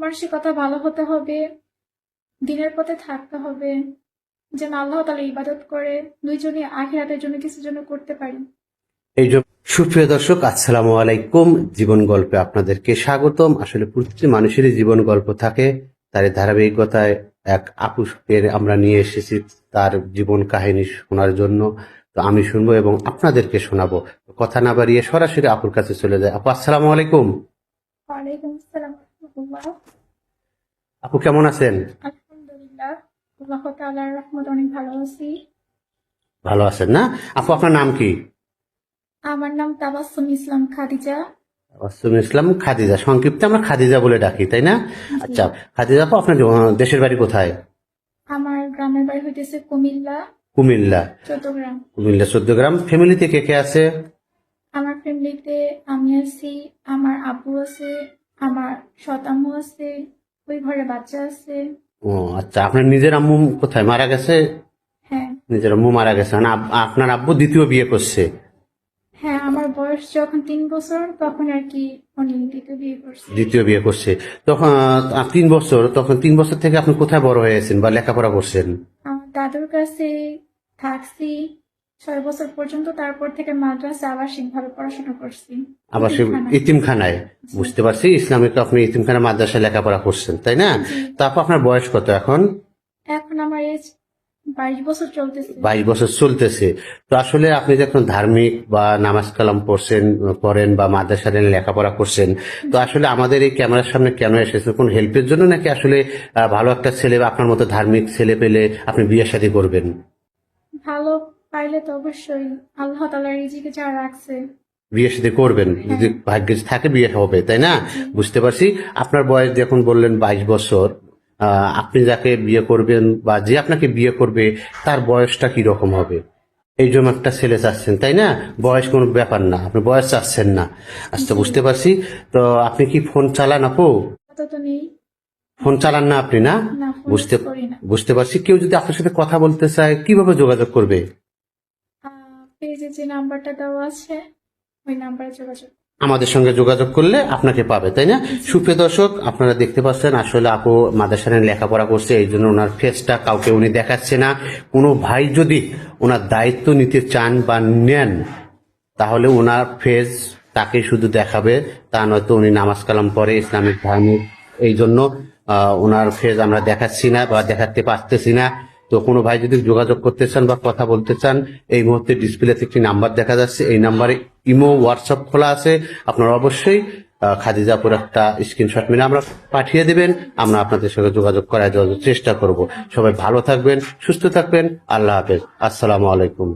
মানসিকতা ভালো হতে হবে, দিনের পথে থাকতে হবে, যেন আল্লাহ তাআলা ইবাদত করে দুইজনই আখিরাতের জন্য কিছু যেন করতে পারি। এই যে সুপ্রিয় দর্শক, আসসালামু আলাইকুম। জীবন গল্পে আপনাদেরকে স্বাগতম। আসলে প্রতিটি মানুষেরই জীবন গল্প থাকে, তার ধারাবাহিকতায় এক আপুকে আমরা নিয়ে এসেছি তার জীবন কাহিনী শোনার জন্য। তো আমি শুনবো এবং আপনাদেরকে শোনাবো। কথা না বাড়িয়ে সরাসরি আপুর কাছে চলে যায়। আপু, আসসালামু আলাইকুম। ওয়ালাইকুম আসসালাম ওয়া রাহমাতুল্লাহ। আপু কেমন আছেন? আলহামদুলিল্লাহ, আল্লাহ তাআলার রহমতে অনেক ভালো আছি। ভালো আছেন না? আপু, আপনার নাম কি? আমার নাম তাবাসসুম ইসলাম খাদিজা। ওয়াসুম ইসলাম খাদিজা, সংক্ষিপ্তে আমরা খাদিজা বলে ডাকি, তাই না? জি। আচ্ছা খাদিজা আপু, আপনার দেশের বাড়ি কোথায়? আমার গ্রামের বাড়ি হইতেছে কুমিল্লা, কুমিল্লা। চট্টগ্রাম। কুমিল্লা 14 গ্রাম। ফ্যামিলিতে কে কে আছে? আমার ফ্যামিলিতে আমি আছি, আমার আব্বু আছে, আমার সৎ আম্মু আছে, ওই ঘরে বাচ্চা আছে। ও আচ্ছা, আপনার নিজের আম্মু কোথায় মারা গেছে? হ্যাঁ, নিজের আম্মু মারা গেছে, মানে আপনার আব্বু দ্বিতীয় বিয়ে করছে? হ্যাঁ, আমার বয়স যখন 3 বছর তখন আর কি উনি দ্বিতীয় বিয়ে করছে। দ্বিতীয় বিয়ে করছে তখন 3 বছর। তখন 3 বছর থেকে আপনি কোথায় বড় হয়েছেন বা লেখাপড়া করছেন? আমার দাদুর কাছে থাকছি 6 বছর পর্যন্ত, তারপর থেকে মাদ্রাসা আবাসিক ভাবে পড়াশোনা করছি। আবার সে এতিমখানায়। ইতিমখানায়। বুঝতে পারছি, ইসলামিক আপনি ইতিমখানা মাদ্রাসায় লেখাপড়া করছেন, তাই না? জি। তারপর আপনার বয়স কত এখন? এখন আমার এজ 22 বছর চলতেছে। 22 বছর চলতেছে। তো আসলে আপনি যখন ধার্মিক বা নামাজ কালাম পড়েন বা মাদ্রাসায় লেখাপড়া করছেন, তো আসলে আমাদের এই ক্যামেরার সামনে কেন এসেছেন? কোন হেল্পের জন্য, নাকি আসলে ভালো একটা ছেলে বা আপনার মতো ধার্মিক ছেলে পেলে আপনি বিয়ে শাদী করবেন? ভালো পাইলে তো অবশ্যই আল্লাহ তাআলা রিজিকে যা রাখছে। বিয়ে শাদী করবেন, যদি ভাগ্যে থাকে বিয়ে হবে, তাই না? বুঝতে পারছি। আপনার বয়স যখন বললেন 22 বছর, আপনি যাকে বিয়ে করবেন বা যে আপনাকে বিয়ে করবে তার বয়সটা কি রকম হবে? এই জন্য একটা ছেলে চাচ্ছেন, তাই না? বয়স কোনো ব্যাপার না, আপনি বয়স চাচ্ছেন না। আচ্ছা, বুঝতে পারছি। তো আপনি কি ফোন চালান আপু? কত তো নেই। ফোন চালান না আপনি, না? না, ফোন বুঝতে করি না। বুঝতে পারছি। কেউ যদি আপনার সাথে কথা বলতে চায় কিভাবে যোগাযোগ করবে? পেজে যে নাম্বারটা দেওয়া আছে ওই নাম্বারে যোগাযোগ। আমাদের সঙ্গে যোগাযোগ করলে আপনাকে পাবে, তাই না? সুপ্রিয় দর্শক, আপনারা দেখতে পাচ্ছেন আসলে আপু মাদ্রাসায় লেখাপড়া করছে, এই জন্য ওনার ফেসটা কাউকে উনি দেখাচ্ছে না। কোনো ভাই যদি ওনার দায়িত্ব নিতে চান বা নেন, তাহলে ওনার ফেস তাকে শুধু দেখাবে, তা নয়তো উনি নামাজ কালাম পড়ে, ইসলামিক ধার্মিক, এই জন্য ওনার ফেস আমরা দেখাচ্ছি না বা দেখাতে পারতেছি না। তো কোনো ভাই যদি যোগাযোগ করতে চান বা কথা বলতে চান, এই মুহূর্তে ডিসপ্লেতে একটি নাম্বার দেখা যাচ্ছে, এই নাম্বারে ইমো হোয়াটসঅ্যাপ খোলা আছে। আপনারা অবশ্যই খাদিজাপুর একটা স্ক্রিনশট মেরে আমরা পাঠিয়ে দেবেন, আমরা আপনাদের সঙ্গে যোগাযোগ করার চেষ্টা করব। সবাই ভালো থাকবেন, সুস্থ থাকবেন। আল্লাহ হাফেজ। আসসালামু আলাইকুম।